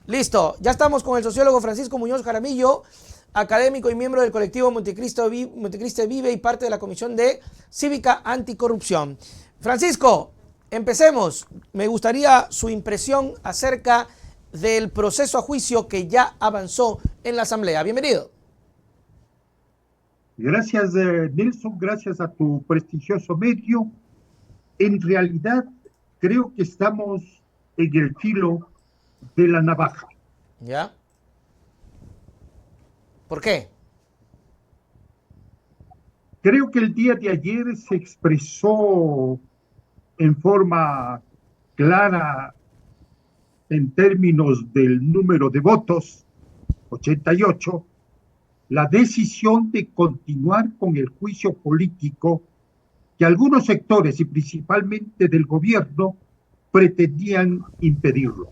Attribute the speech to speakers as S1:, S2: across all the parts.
S1: Listo, ya estamos con el sociólogo Francisco Muñoz Jaramillo, académico y miembro del colectivo Montecristo Vive y parte de la Comisión de Cívica Anticorrupción. Francisco, empecemos. Me gustaría su impresión acerca del proceso a juicio que ya avanzó en la Asamblea. Bienvenido.
S2: Gracias, Nelson, gracias a tu prestigioso medio. En realidad, creo que estamos en el filo de la navaja.
S1: ¿Ya? ¿Por qué?
S2: Creo que el día de ayer se expresó en forma clara en términos del número de votos, 88, la decisión de continuar con el juicio político que algunos sectores y principalmente del gobierno pretendían impedirlo.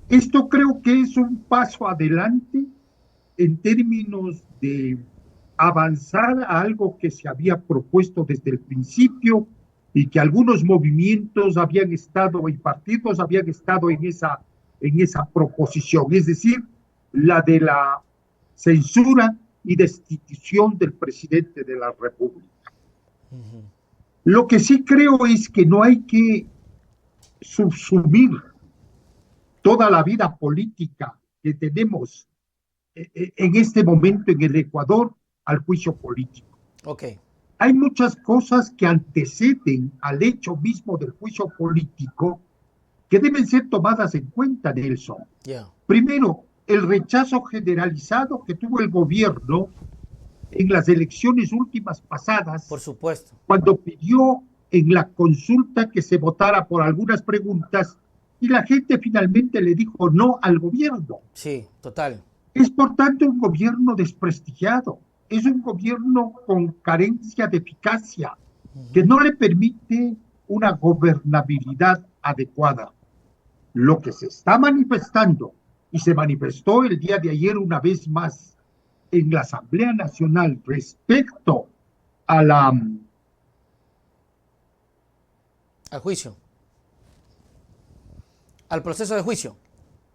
S2: Esto creo que es un paso adelante en términos de avanzar a algo que se había propuesto desde el principio y que algunos movimientos habían estado y partidos habían estado en esa proposición, es decir, la de la censura y destitución del presidente de la República. Lo que sí creo es que no hay que subsumir toda la vida política que tenemos en este momento en el Ecuador al juicio político.
S1: Okay.
S2: Hay muchas cosas que anteceden al hecho mismo del juicio político que deben ser tomadas en cuenta, Nelson.
S1: Yeah.
S2: Primero, el rechazo generalizado que tuvo el gobierno en las elecciones últimas pasadas.
S1: Por supuesto.
S2: Cuando pidió en la consulta que se votara por algunas preguntas y la gente finalmente le dijo no al gobierno.
S1: Sí, total.
S2: Es por tanto un gobierno desprestigiado, es un gobierno con carencia de eficacia, que no le permite una gobernabilidad adecuada. Lo que se está manifestando, y se manifestó el día de ayer una vez más en la Asamblea Nacional respecto a
S1: al juicio, al proceso de juicio,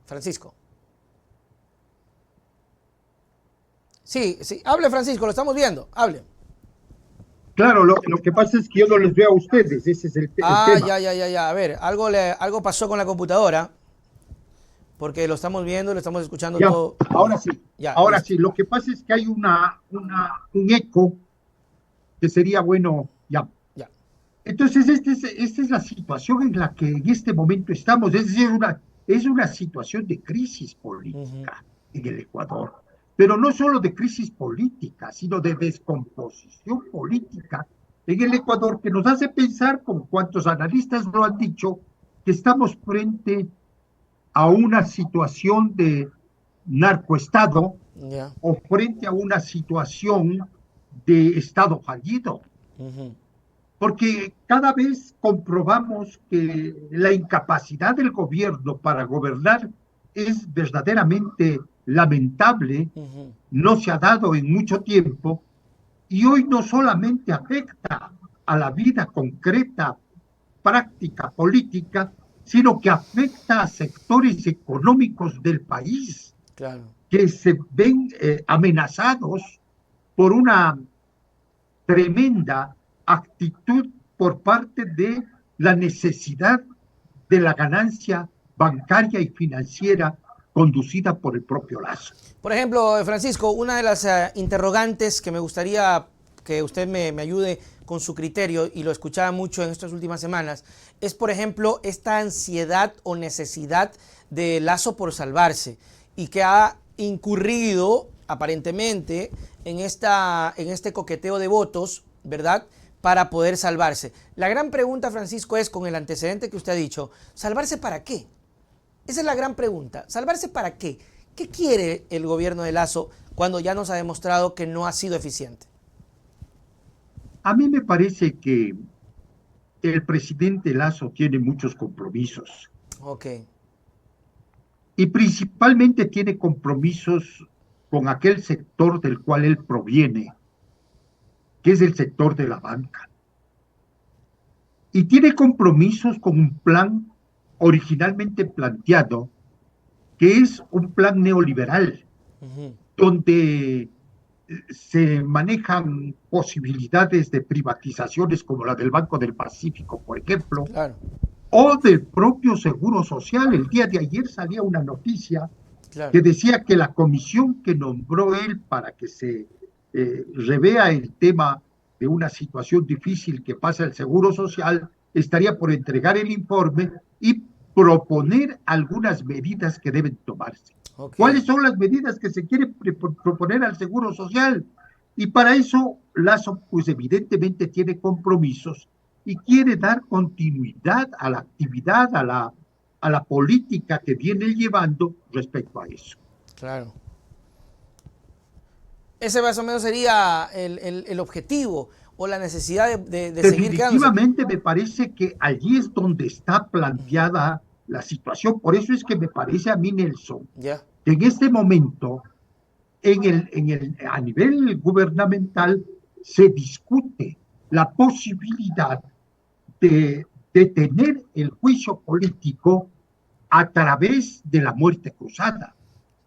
S1: Francisco. Sí, hable Francisco, lo estamos viendo, hable.
S2: Claro, lo que pasa es que yo no les veo a ustedes, ese es el tema.
S1: Ya, a ver, algo pasó con la computadora, porque lo estamos viendo, lo estamos escuchando
S2: ya,
S1: todo.
S2: Ahora sí,
S1: ya,
S2: ahora
S1: listo.
S2: sí, lo que pasa es que hay un eco que sería bueno, ya. Entonces, esta es la situación en la que en este momento estamos, es decir, es una situación de crisis política en el Ecuador. Pero no solo de crisis política, sino de descomposición política en el Ecuador, que nos hace pensar, como cuantos analistas lo han dicho, que estamos frente a una situación de narcoestado o frente a una situación de estado fallido. Porque cada vez comprobamos que la incapacidad del gobierno para gobernar es verdaderamente lamentable, no se ha dado en mucho tiempo, y hoy no solamente afecta a la vida concreta, práctica, política, sino que afecta a sectores económicos del país,
S1: claro,
S2: que se ven amenazados por una tremenda actitud por parte de la necesidad de la ganancia bancaria y financiera conducida por el propio Lazo.
S1: Por ejemplo, Francisco, una de las interrogantes que me gustaría que usted me ayude con su criterio, y lo escuchaba mucho en estas últimas semanas, es, por ejemplo, esta ansiedad o necesidad de Lazo por salvarse, y que ha incurrido aparentemente en este coqueteo de votos, ¿verdad?, para poder salvarse. La gran pregunta, Francisco, es, con el antecedente que usted ha dicho, ¿salvarse para qué? Esa es la gran pregunta. ¿Salvarse para qué? ¿Qué quiere el gobierno de Lazo cuando ya nos ha demostrado que no ha sido eficiente?
S2: A mí me parece que el presidente Lazo tiene muchos compromisos.
S1: Ok.
S2: Y principalmente tiene compromisos con aquel sector del cual él proviene, que es el sector de la banca. Y tiene compromisos con un plan originalmente planteado que es un plan neoliberal,
S1: Ujú.
S2: donde se manejan posibilidades de privatizaciones como la del Banco del Pacífico, por ejemplo,
S1: Claro,
S2: o del propio Seguro Social. El día de ayer salía una noticia
S1: claro,
S2: que decía que la comisión que nombró él para que se revea el tema de una situación difícil que pasa el Seguro Social estaría por entregar el informe y proponer algunas medidas que deben tomarse.
S1: ok,
S2: ¿Cuáles son las medidas que se quiere proponer al Seguro Social? Y para eso Lazo, pues evidentemente tiene compromisos y quiere dar continuidad a la actividad, a la política que viene llevando respecto a eso.
S1: claro. Ese más o menos sería el objetivo o la necesidad de seguir quedándose.
S2: Definitivamente me parece que allí es donde está planteada la situación. Por eso es que me parece a mí, Nelson,
S1: Ya,
S2: que en este momento, a nivel gubernamental, se discute la posibilidad de tener el juicio político a través de la muerte cruzada.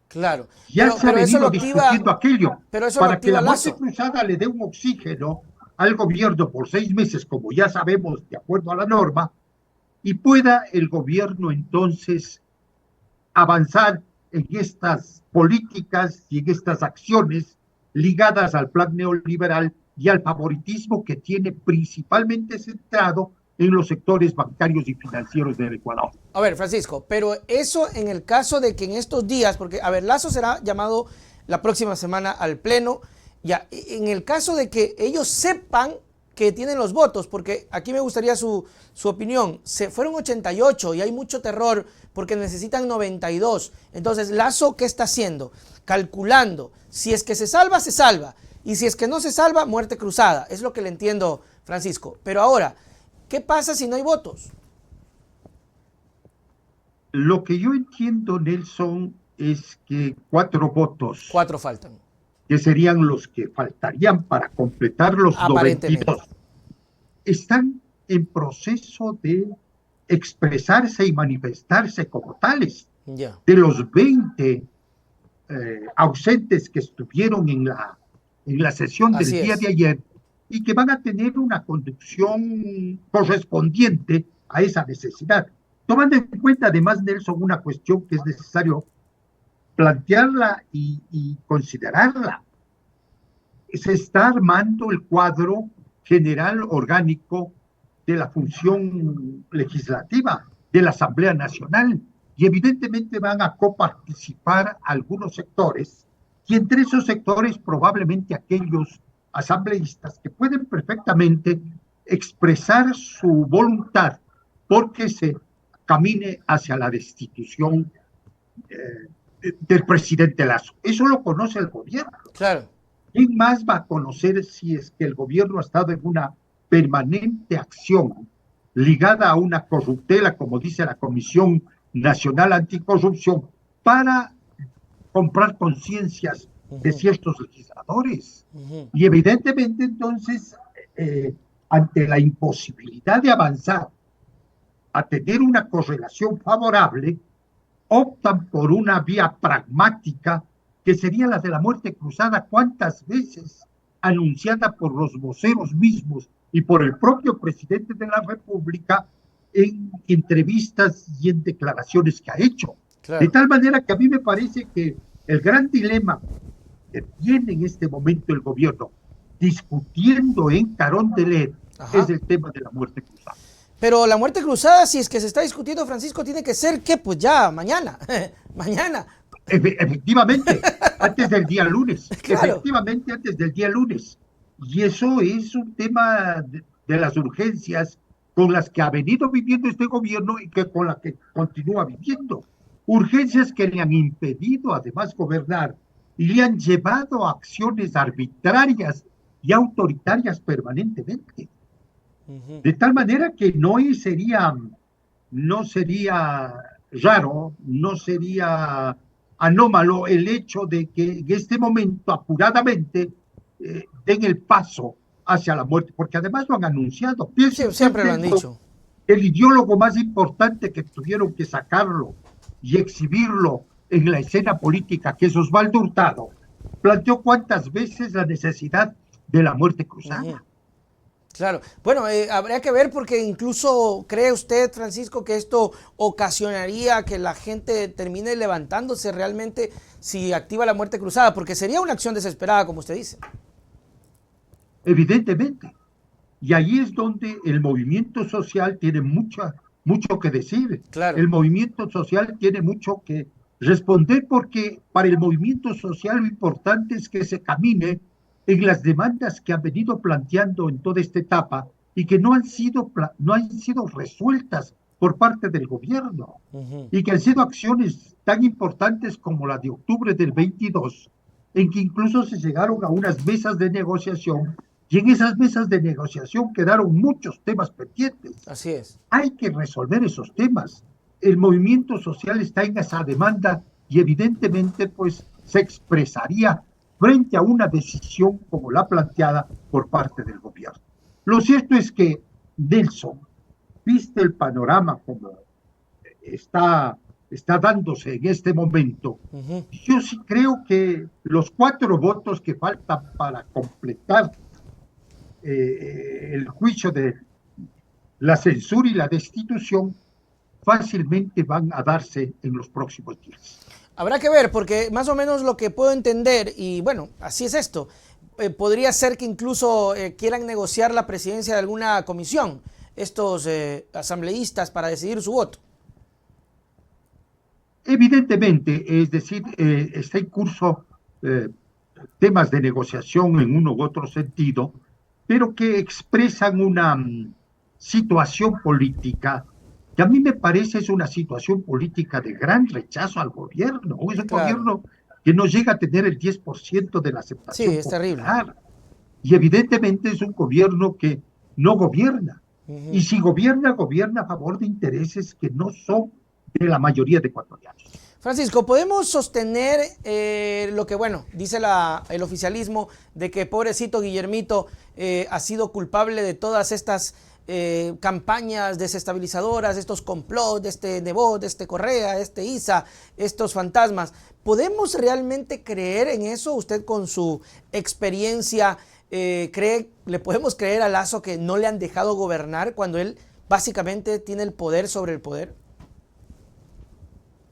S1: claro.
S2: Ya se ha
S1: Pero eso lo
S2: venido
S1: activa,
S2: discutiendo aquello,
S1: pero eso lo
S2: para que
S1: activa
S2: la muerte
S1: Lazo.
S2: cruzada le dé un oxígeno al gobierno por 6 meses, como ya sabemos, de acuerdo a la norma, y pueda el gobierno entonces avanzar en estas políticas y en estas acciones ligadas al plan neoliberal y al favoritismo que tiene principalmente centrado en los sectores bancarios y financieros del Ecuador.
S1: A ver, Francisco, pero eso en el caso de que en estos días, porque, a ver, Lazo será llamado la próxima semana al Pleno, ya, en el caso de que ellos sepan que tienen los votos, porque aquí me gustaría su opinión, se fueron 88 y hay mucho terror porque necesitan 92. Entonces, Lazo, ¿qué está haciendo? Calculando, si es que se salva, se salva, y si es que no se salva, muerte cruzada. Es lo que le entiendo, Francisco. Pero ahora, ¿qué pasa si no hay votos?
S2: Lo que yo entiendo, Nelson, es que 4 votos,
S1: 4 faltan.
S2: que serían los que faltarían para completar los
S1: Aparentemente.
S2: 92, están en proceso de expresarse y manifestarse como tales.
S1: Ya.
S2: De los 20 ausentes que estuvieron en la sesión del
S1: Así
S2: día de
S1: es.
S2: ayer y que van a tener una conducción correspondiente a esa necesidad. Tomando en cuenta además, Nelson, una cuestión que es necesario plantearla y considerarla. Se está armando el cuadro general orgánico de la función legislativa de la Asamblea Nacional y evidentemente van a coparticipar algunos sectores y entre esos sectores probablemente aquellos asambleístas que pueden perfectamente expresar su voluntad porque se camine hacia la destitución del presidente Lazo. Eso lo conoce el gobierno.
S1: Claro.
S2: ¿Quién más va a conocer si es que el gobierno ha estado en una permanente acción ligada a una corruptela, como dice la Comisión Nacional Anticorrupción, para comprar conciencias de ciertos legisladores? Y evidentemente entonces, ante la imposibilidad de avanzar a tener una correlación favorable, optan por una vía pragmática que sería la de la muerte cruzada. ¿Cuántas veces anunciada por los voceros mismos y por el propio presidente de la República en entrevistas y en declaraciones que ha hecho?
S1: Claro.
S2: De tal manera que a mí me parece que el gran dilema que tiene en este momento el gobierno discutiendo en Carondelet es el tema de la muerte cruzada.
S1: Pero la muerte cruzada, si es que se está discutiendo, Francisco, tiene que ser que pues ya mañana, mañana.
S2: Efectivamente, antes del día lunes.
S1: Claro.
S2: Efectivamente, antes del día lunes. Y eso es un tema de las urgencias con las que ha venido viviendo este gobierno y que con las que continúa viviendo. Urgencias que le han impedido además gobernar y le han llevado a acciones arbitrarias y autoritarias permanentemente. De tal manera que no sería raro, no sería anómalo el hecho de que en este momento apuradamente den el paso hacia la muerte, porque además lo han anunciado.
S1: Sí, siempre lo han dicho.
S2: El ideólogo más importante que tuvieron que sacarlo y exhibirlo en la escena política, que es Osvaldo Hurtado, planteó cuántas veces la necesidad de la muerte cruzada.
S1: Claro. Bueno, habría que ver porque incluso cree usted, Francisco, que esto ocasionaría que la gente termine levantándose realmente si activa la muerte cruzada, porque sería una acción desesperada, como usted dice.
S2: Evidentemente. Y ahí es donde el movimiento social tiene mucho que decir.
S1: Claro.
S2: El movimiento social tiene mucho que responder porque para el movimiento social lo importante es que se camine en las demandas que han venido planteando en toda esta etapa y que no han sido resueltas por parte del gobierno y que han sido acciones tan importantes como la de octubre del 22, en que incluso se llegaron a unas mesas de negociación y en esas mesas de negociación quedaron muchos temas pendientes.
S1: Así es.
S2: Hay que resolver esos temas. El movimiento social está en esa demanda y evidentemente pues se expresaría frente a una decisión como la planteada por parte del gobierno. Lo cierto es que, Nelson, viste el panorama como está dándose en este momento. Yo sí creo que los 4 votos que faltan para completar el juicio de la censura y la destitución fácilmente van a darse en los próximos días.
S1: Habrá que ver, porque más o menos lo que puedo entender, y bueno, así es esto, podría ser que incluso quieran negociar la presidencia de alguna comisión, estos asambleístas, para decidir su voto.
S2: Evidentemente, es decir, está en curso temas de negociación en uno u otro sentido, pero que expresan una situación política que a mí me parece es una situación política de gran rechazo al gobierno. Es un gobierno que no llega a tener el 10% de la aceptación
S1: es
S2: popular.
S1: terrible.
S2: Y evidentemente es un gobierno que no gobierna. Y si gobierna, gobierna a favor de intereses que no son de la mayoría de ecuatorianos.
S1: Francisco, ¿podemos sostener lo que, bueno, dice el oficialismo de que pobrecito Guillermito ha sido culpable de todas estas campañas desestabilizadoras, estos complots, de este Nebot, de este Correa, este Isa, estos fantasmas? ¿Podemos realmente creer en eso? Usted con su experiencia, ¿le podemos creer a Lasso que no le han dejado gobernar cuando él básicamente tiene el poder sobre el poder?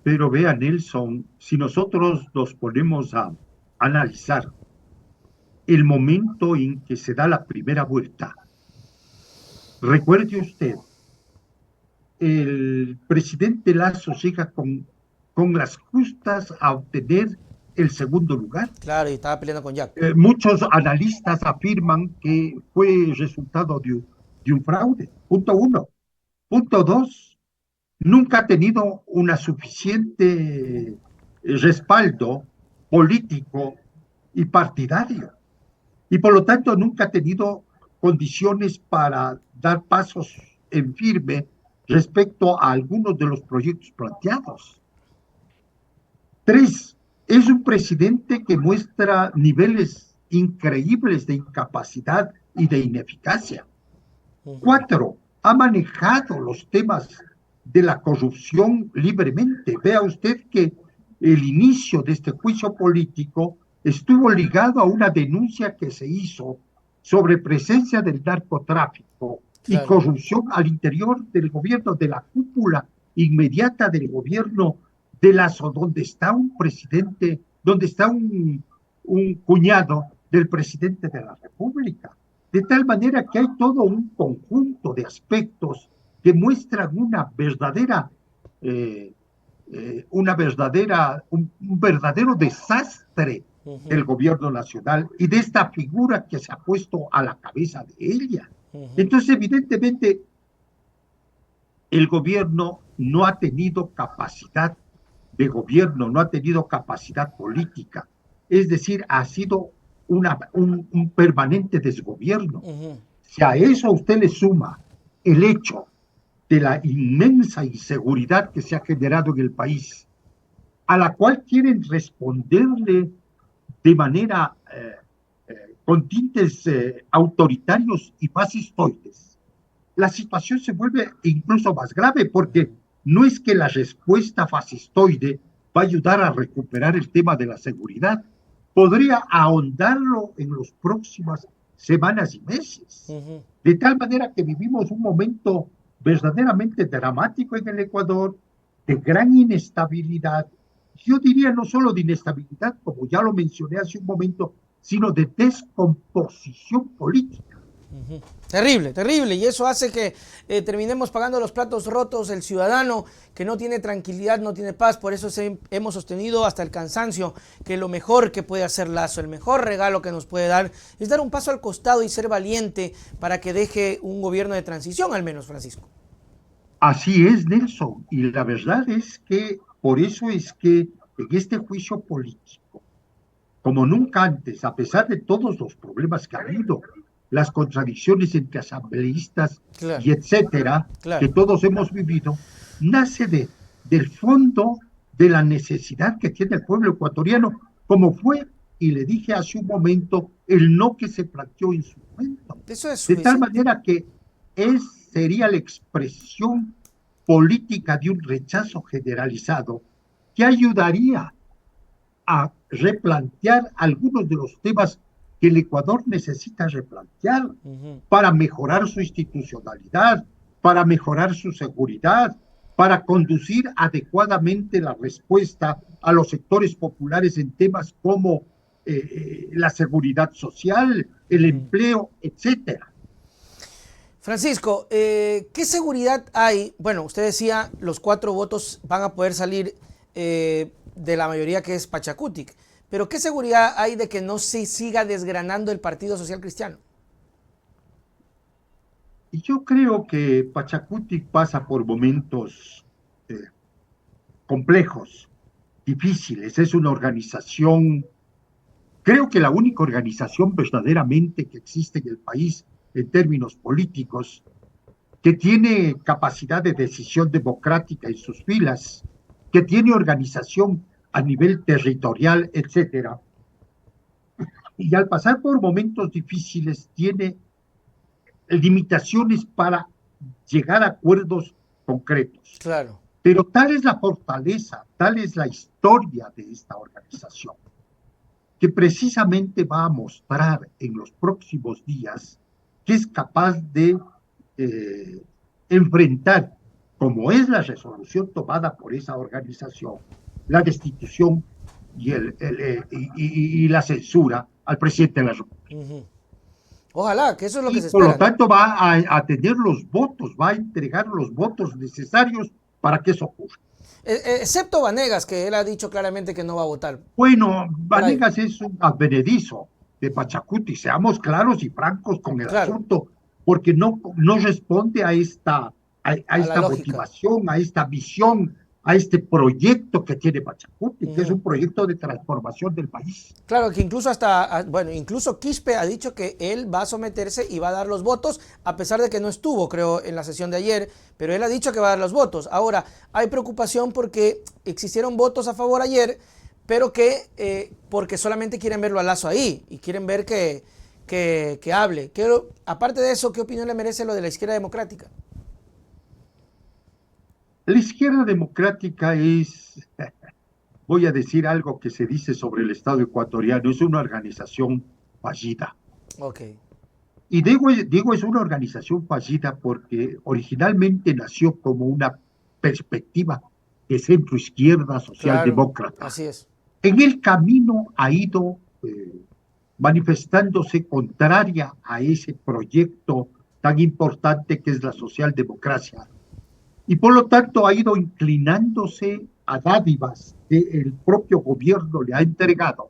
S2: Pero vea, Nelson, si nosotros nos ponemos a analizar el momento en que se da la primera vuelta, recuerde usted, el presidente Lasso llega con las justas a obtener el segundo lugar.
S1: Claro, y estaba peleando con Jack.
S2: Muchos analistas afirman que fue resultado de un fraude. Punto 1. Punto 2. Nunca ha tenido una suficiente respaldo político y partidario. Y por lo tanto nunca ha tenido condiciones para dar pasos en firme respecto a algunos de los proyectos planteados. 3. Es un presidente que muestra niveles increíbles de incapacidad y de ineficacia. 4. Ha manejado los temas de la corrupción libremente. Vea usted que el inicio de este juicio político estuvo ligado a una denuncia que se hizo sobre presencia del narcotráfico y corrupción al interior del gobierno, de la cúpula inmediata del gobierno de Lasso, donde está un presidente, donde está un cuñado del presidente de la República. De tal manera que hay todo un conjunto de aspectos que muestran un verdadero desastre del gobierno nacional y de esta figura que se ha puesto a la cabeza de ella. Entonces, evidentemente, el gobierno no ha tenido capacidad de gobierno, no ha tenido capacidad política. Es decir, ha sido un permanente desgobierno. Si a eso usted le suma el hecho de la inmensa inseguridad que se ha generado en el país, a la cual quieren responderle de manera con tintes autoritarios y fascistoides, la situación se vuelve incluso más grave, porque no es que la respuesta fascistoide va a ayudar a recuperar el tema de la seguridad. Podría ahondarlo en las próximas semanas y meses. De tal manera que vivimos un momento verdaderamente dramático en el Ecuador, de gran inestabilidad. Yo diría no solo de inestabilidad, como ya lo mencioné hace un momento, sino de descomposición política.
S1: Terrible, terrible, y eso hace que terminemos pagando los platos rotos. El ciudadano que no tiene tranquilidad, no tiene paz. Por eso hemos sostenido hasta el cansancio que lo mejor que puede hacer Lazo, el mejor regalo que nos puede dar, es dar un paso al costado y ser valiente para que deje un gobierno de transición, al menos, Francisco.
S2: Así es, Nelson, y la verdad es que por eso es que en este juicio político, como nunca antes, a pesar de todos los problemas que ha habido, las contradicciones entre asambleístas
S1: Claro,
S2: y etcétera,
S1: claro.
S2: que todos hemos vivido, nace del fondo de la necesidad que tiene el pueblo ecuatoriano, como fue, y le dije hace un momento, el no que se planteó en su momento.
S1: Eso es
S2: De tal
S1: suficiente.
S2: manera que sería la expresión política de un rechazo generalizado que ayudaría a replantear algunos de los temas que el Ecuador necesita replantear para mejorar su institucionalidad, para mejorar su seguridad, para conducir adecuadamente la respuesta a los sectores populares en temas como la seguridad social, el empleo, etcétera.
S1: Francisco, ¿qué seguridad hay? Bueno, usted decía, los 4 votos van a poder salir de la mayoría que es Pachacutic, pero ¿qué seguridad hay de que no se siga desgranando el Partido Social Cristiano?
S2: Y yo creo que Pachacutic pasa por momentos complejos, difíciles. Es una organización, creo que la única organización verdaderamente que existe en el país en términos políticos, que tiene capacidad de decisión democrática en sus filas, que tiene organización a nivel territorial, etcétera. Y al pasar por momentos difíciles tiene limitaciones para llegar a acuerdos concretos.
S1: Claro.
S2: Pero tal es la fortaleza, tal es la historia de esta organización, que precisamente va a mostrar en los próximos días que es capaz de enfrentar, como es la resolución tomada por esa organización, la destitución y la censura al presidente de la República.
S1: Ojalá, que eso es lo que
S2: Y
S1: se
S2: por
S1: espera,
S2: lo
S1: ¿no?
S2: tanto va a tener los votos, va a entregar los votos necesarios para que eso ocurra.
S1: Excepto Vanegas, que él ha dicho claramente que no va a votar.
S2: Bueno,
S1: Por ahí.
S2: Vanegas es un advenedizo de Pachacuti, seamos claros y francos con el
S1: Claro,
S2: asunto, porque no responde a esta
S1: a la lógica.
S2: motivación, a esta visión, a este proyecto que tiene Pachacuti, que es un proyecto de transformación del país.
S1: Claro, que incluso bueno, incluso Quispe ha dicho que él va a someterse y va a dar los votos, a pesar de que no estuvo, creo, en la sesión de ayer, pero él ha dicho que va a dar los votos. Ahora, hay preocupación porque existieron votos a favor ayer, pero que porque solamente quieren verlo a Lazo ahí y quieren ver que hable. Aparte de eso, ¿qué opinión le merece lo de la izquierda democrática?
S2: La izquierda democrática es, voy a decir algo que se dice sobre el Estado ecuatoriano, es una organización fallida.
S1: Ok.
S2: Y digo es una organización fallida porque originalmente nació como una perspectiva de centro-izquierda socialdemócrata.
S1: Claro, así es.
S2: En el camino ha ido manifestándose contraria a ese proyecto tan importante que es la socialdemocracia. Y por lo tanto ha ido inclinándose a dádivas que el propio gobierno le ha entregado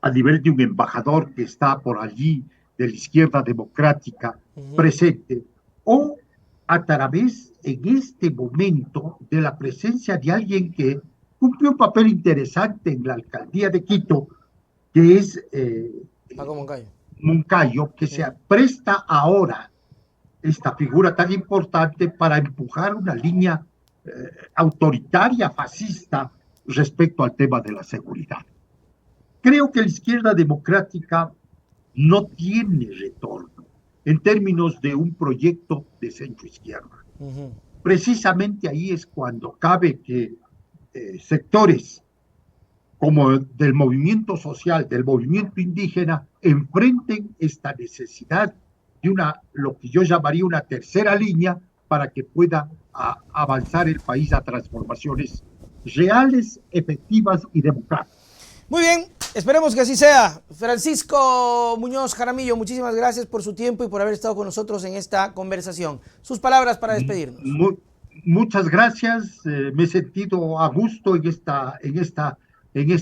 S2: a nivel de un embajador que está por allí de la izquierda democrática presente, o a través en este momento de la presencia de alguien que cumplió un papel interesante en la alcaldía de Quito, que es
S1: Paco Moncayo.
S2: Moncayo, que se presta ahora esta figura tan importante para empujar una línea autoritaria, fascista, respecto al tema de la seguridad. Creo que la izquierda democrática no tiene retorno en términos de un proyecto de centro-izquierda. Precisamente ahí es cuando cabe que sectores como del movimiento social, del movimiento indígena, enfrenten esta necesidad de lo que yo llamaría una tercera línea para que pueda avanzar el país a transformaciones reales, efectivas y democráticas.
S1: Muy bien, esperemos que así sea. Francisco Muñoz Jaramillo, muchísimas gracias por su tiempo y por haber estado con nosotros en esta conversación. Sus palabras para despedirnos.
S2: Muchas gracias, me he sentido a gusto en esta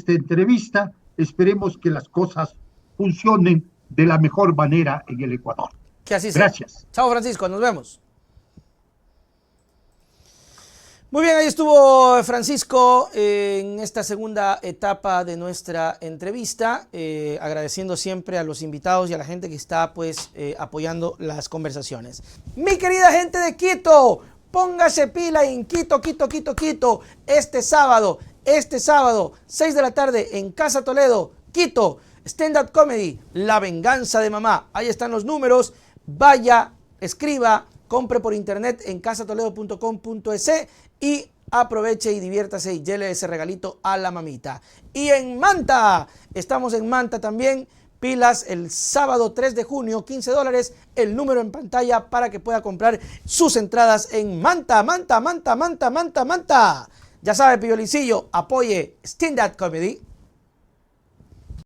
S2: entrevista. Esperemos que las cosas funcionen de la mejor manera en el Ecuador.
S1: Que así sea.
S2: Gracias.
S1: Chao, Francisco, nos vemos. Muy bien, ahí estuvo Francisco en esta segunda etapa de nuestra entrevista, agradeciendo siempre a los invitados y a la gente que está pues apoyando las conversaciones. Mi querida gente de Quito, póngase pila en Quito, Quito. Este sábado, 6 de la tarde en Casa Toledo, Quito, stand-up comedy, La Venganza de Mamá. Ahí están los números, vaya, escriba, compre por internet en casatoledo.com.es y aproveche y diviértase y llévele ese regalito a la mamita. Y en Manta, estamos en Manta también, pilas el sábado 3 de junio, $15, el número en pantalla para que pueda comprar sus entradas en Manta. Ya sabe, Piolincillo, apoye Stand Up Comedy.